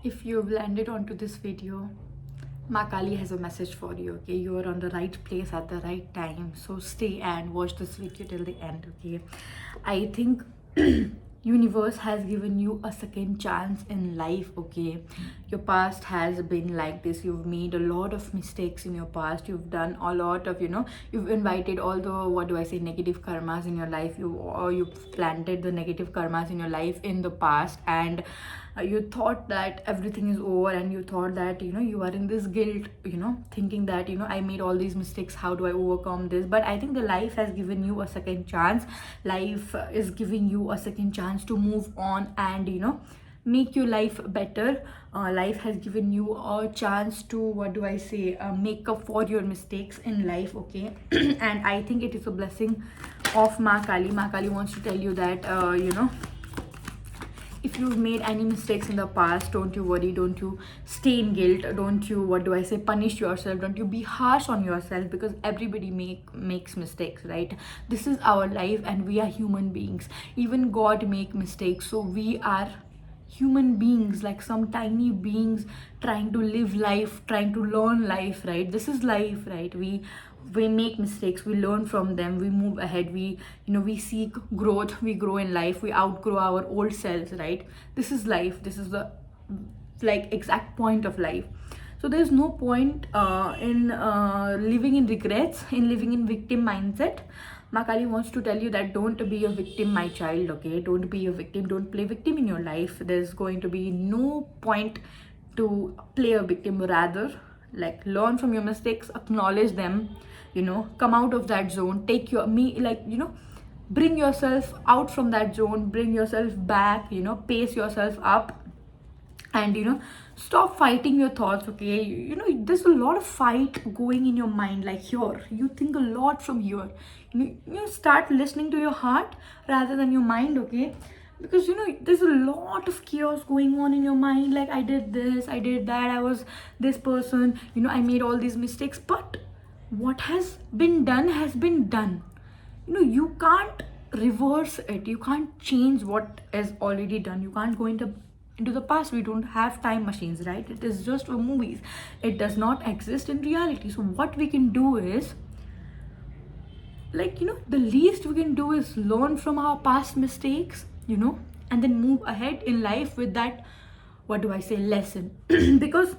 If you've landed onto this video, Maa Kali has a message for you, okay? You are on the right place at the right time. So stay and watch this video till the end, okay? I think universe has given you a second chance in life, okay? Your past has been like this. You've made a lot of mistakes in your past. You've done a lot of, you've invited all the, what do I say, negative karmas in your life. You've planted the negative karmas in your life in the past, and you thought that everything is over, and you thought that you are in this guilt, thinking that I made all these mistakes, how do I overcome this? But I think the life has given you a second chance. Life is giving you a second chance to move on and make your life better. Life has given you a chance to, what do I say, make up for your mistakes in life, okay? And I think it is a blessing of Maa Kali. Maa Kali wants to tell you that if you've made any mistakes in the past, don't you worry, don't you stay in guilt, don't you, what do I say, punish yourself, don't you be harsh on yourself, because everybody makes mistakes, right? This is our life and we are human beings. Even God make mistakes, so we are human beings, like some tiny beings trying to live life, trying to learn life, right? This is life, right? We make mistakes, we learn from them, we move ahead, we seek growth, we grow in life, we outgrow our old selves, right? This is life. This is the exact point of life. So there's no point in living in regrets, in living in victim mindset. Maa Kali wants to tell you that don't be a victim, my child, okay? Don't be a victim, don't play victim in your life. There's going to be no point to play a victim. Rather, learn from your mistakes, acknowledge them, come out of that zone, bring yourself out from that zone, bring yourself back, pace yourself up, and stop fighting your thoughts, okay? There's a lot of fight going in your mind, like here you think a lot from here. Start listening to your heart rather than your mind, okay? Because there's a lot of chaos going on in your mind, like I did this, I did that, I was this person, I made all these mistakes. But what has been done has been done. You can't reverse it, you can't change what is already done. You can't go into the past. We don't have time machines, right? It is just for movies, it does not exist in reality. So what we can do is, the least we can do is learn from our past mistakes, and then move ahead in life with that, what do I say, lesson. Because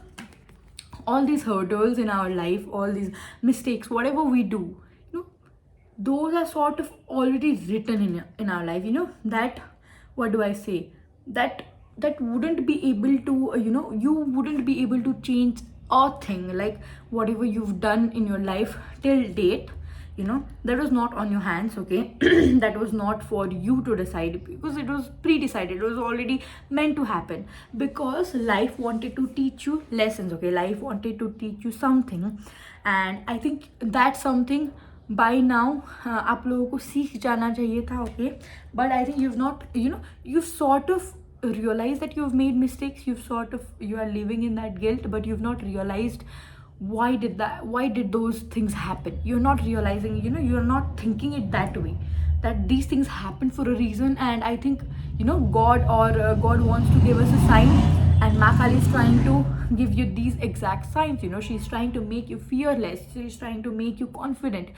all these hurdles in our life, all these mistakes, whatever we do, those are sort of already written in our life, that, what do I say, that wouldn't be able to, you wouldn't be able to change a thing. Like whatever you've done in your life till date, that was not on your hands, okay? That was not for you to decide, because it was pre-decided, it was already meant to happen, because life wanted to teach you lessons, okay? Life wanted to teach you something, and I think that something by now आप लोगों को सीख जाना चाहिए था, okay? But I think you've not, you've sort of realized that you've made mistakes, you are living in that guilt, but you've not realized why did those things happen. You're not realizing, you're not thinking it that way, that these things happen for a reason. And I think God wants to give us a sign, and Maa Kali is trying to give you these exact signs. She's trying to make you fearless, she's trying to make you confident.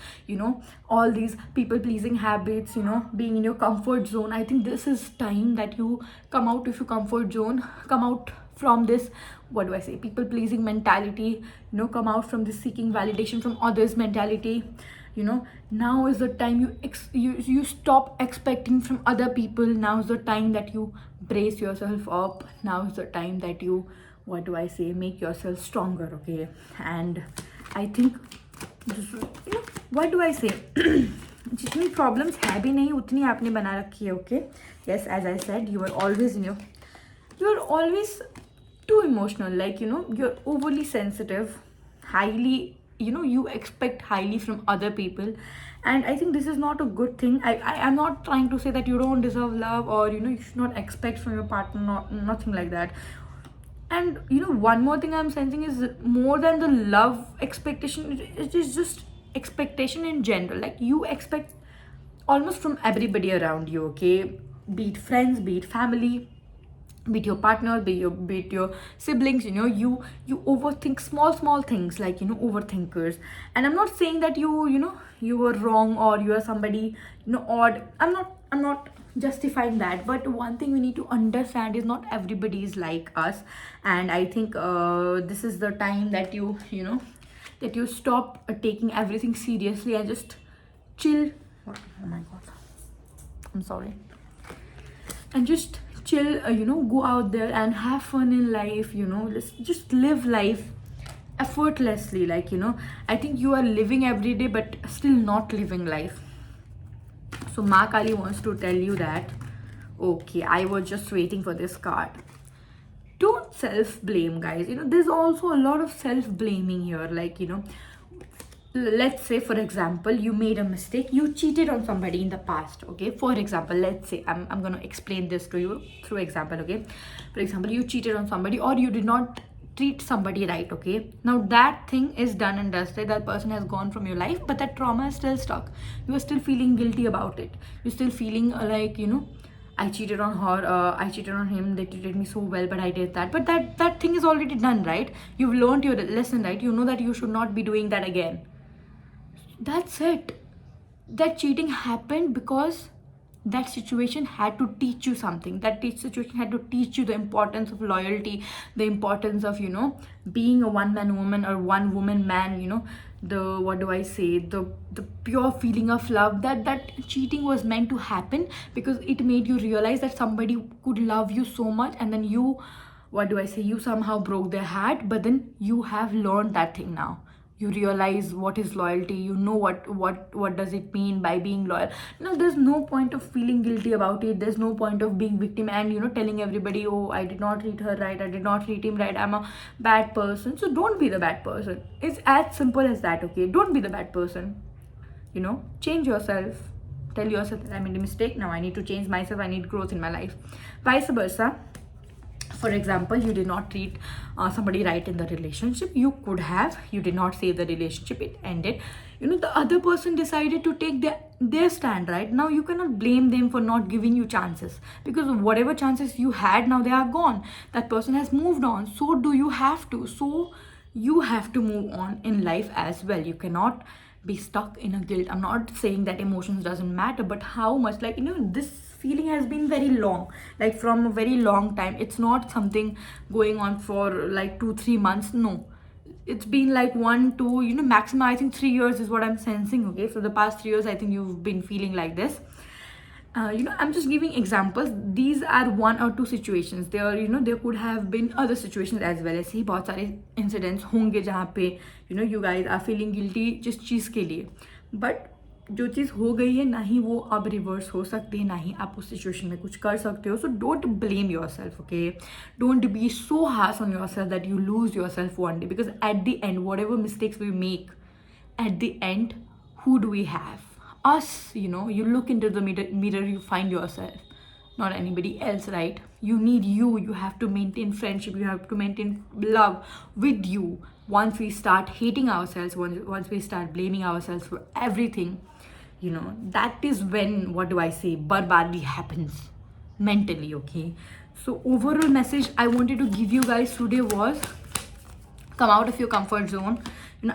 All these people pleasing habits, being in your comfort zone, I think this is time that you come out of your comfort zone, come out from this, what do I say, people pleasing mentality, come out from this seeking validation from others mentality. Now is the time you stop expecting from other people. Now is the time that you brace yourself up. Now is the time that you, what do I say, make yourself stronger, okay? And I think what do I say, जितनी problems है भी नहीं उतनी आपने बना रखी है, okay? Yes, as I said, you are always too emotional, you're overly sensitive, highly, you expect highly from other people. And I think this is not a good thing. I'm not trying to say that you don't deserve love, or you should not expect from your partner, nothing like that. And one more thing I'm sensing is, more than the love expectation, it is just expectation in general. Like you expect almost from everybody around you, okay? Be it friends, be it family, be it your partner, be it your siblings. You overthink small things, like, overthinkers. And I'm not saying that you were wrong, or you are somebody odd. I'm not justifying that, but one thing we need to understand is not everybody is like us. And I think this is the time that you stop taking everything seriously and just chill. Oh my god, I'm sorry. And just chill, go out there and have fun in life. Just live life effortlessly. Like, I think you are living every day but still not living life. So Maa Kali wants to tell you that, okay, I was just waiting for this card. Don't self blame, guys. There's also a lot of self blaming here. Like, let's say, for example, you made a mistake, you cheated on somebody in the past. Okay, for example, let's say, I'm going to explain this to you through example. Okay, for example, you cheated on somebody, or you did not treat somebody right. Okay, now that thing is done and dusted, that person has gone from your life, but that trauma is still stuck. You are still feeling guilty about it. You're still feeling like, I cheated on her, I cheated on him, they treated me so well, but I did that. But that thing is already done, right? You've learned your lesson, right? You know that you should not be doing that again. That's it. That cheating happened because that situation had to teach you something. Situation had to teach you the importance of loyalty, the importance of being a one man woman or one woman man. The, what do I say, the pure feeling of love. That cheating was meant to happen because it made you realize that somebody could love you so much, and then you, what do I say, you somehow broke their heart. But then you have learned that thing now. You realize what is loyalty. You know what does it mean by being loyal. Now there's no point of feeling guilty about it. There's no point of being victim and telling everybody, oh, I did not treat her right, I did not treat him right, I'm a bad person. So don't be the bad person. It's as simple as that. Okay, don't be the bad person. Change yourself. Tell yourself that I made a mistake, now I need to change myself, I need growth in my life. Vice versa. For example, you did not treat somebody right in the relationship. You could have. You did not save the relationship, it ended. The other person decided to take their stand. Right now, you cannot blame them for not giving you chances, because whatever chances you had, now they are gone. That person has moved on. So do you have to. So you have to move on in life as well. You cannot be stuck in a guilt. I'm not saying that emotions doesn't matter, but how much, like, this feeling has been very long, like from a very long time. It's not something going on for like 2-3 months. No, it's been like 1, 2, maximizing 3 years is what I'm sensing. Okay, for the past 3 years I think you've been feeling like this. I'm just giving examples. These are 1 or 2 situations. There could have been other situations as well. ऐसे ही बहुत सारे incidents होंगे जहाँ पे you guys are feeling guilty जिस चीज़ के लिए. But जो चीज़ हो गई है, ना ही वो अब रिवर्स हो सकती है, ना ही आप उस सिचुएशन में कुछ कर सकते हो. So don't blame yourself. Okay, don't be so harsh on yourself that you lose yourself one day. Because at the end, whatever mistakes we make, at the end, who do we have? Us. You look into the mirror, you find yourself, not anybody else, right? You need you have to maintain friendship, you have to maintain love with you. Once we start hating ourselves, once we start blaming ourselves for everything, that is when, what do I say, barbari happens mentally. Okay, so overall message I wanted to give you guys today was, come out of your comfort zone.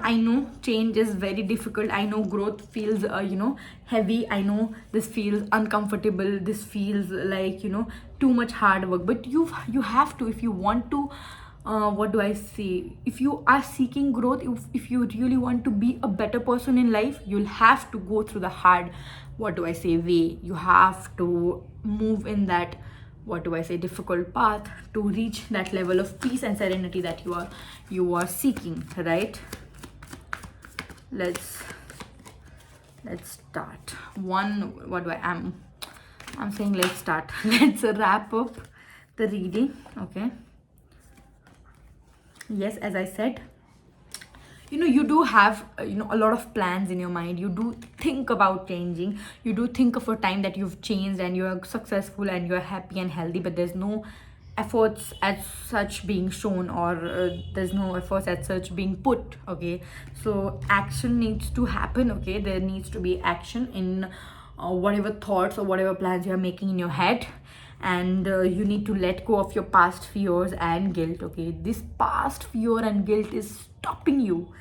I know change is very difficult. I know growth feels heavy. I know this feels uncomfortable. This feels like too much hard work. But you have to, if you want to, what do I say, if you are seeking growth, if you really want to be a better person in life, you'll have to go through the hard, what do I say, way. You have to move in that, what do I say, difficult path to reach that level of peace and serenity that you are seeking, right? Let's start. I'm saying let's start. Let's wrap up the reading. Okay, yes, as I said, you do have a lot of plans in your mind. You do think about changing. You do think of a time that you've changed and you're successful and you're happy and healthy, but there's no efforts as such being shown, or there's no efforts as such being put. Okay, so action needs to happen. Okay, there needs to be action in whatever thoughts or whatever plans you're making in your head. and you need to let go of your past fears and guilt. Okay, this past fear and guilt is stopping you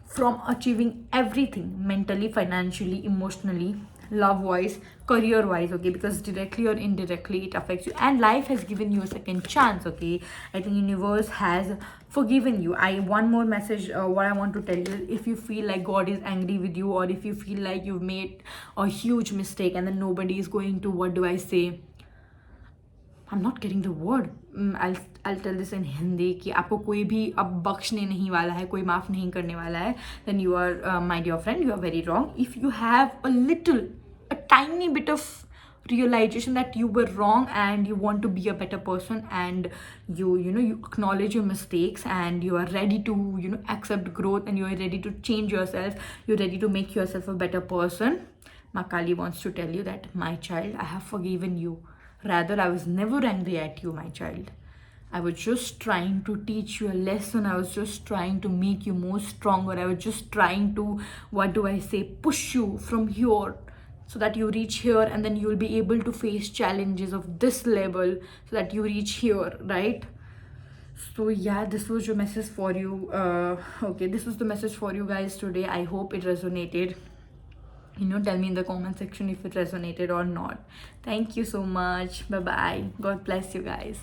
from achieving everything mentally, financially, emotionally, love wise, career wise. Okay, because directly or indirectly it affects you, and life has given you a second chance. Okay, I think universe has forgiven you. I One more message, what I want to tell you: if you feel like God is angry with you, or if you feel like you've made a huge mistake and then nobody is going to, what do I say, I'm not getting the word. I'll tell this in Hindi कि आपको कोई भी अब बख्शने नहीं वाला है, कोई माफ़ नहीं करने वाला है, then you are, my dear friend, you are very wrong. If you have a tiny bit of realization that you were wrong and you want to be a better person, and you acknowledge your mistakes, and you are ready to accept growth, and you are ready to change yourself, you're ready to make yourself a better person, Maa Kali wants to tell you that, my child, I have forgiven you. Rather, I was never angry at you, my child. I was just trying to teach you a lesson. I was just trying to make you more stronger. I was just trying to, what do I say, push you from here so that you reach here, and then you'll be able to face challenges of this level so that you reach here, right? So yeah, this was your message for you. Okay, this was the message for you guys today. I hope it resonated. Tell me in the comment section if it resonated or not. Thank you so much. Bye bye. God bless you guys.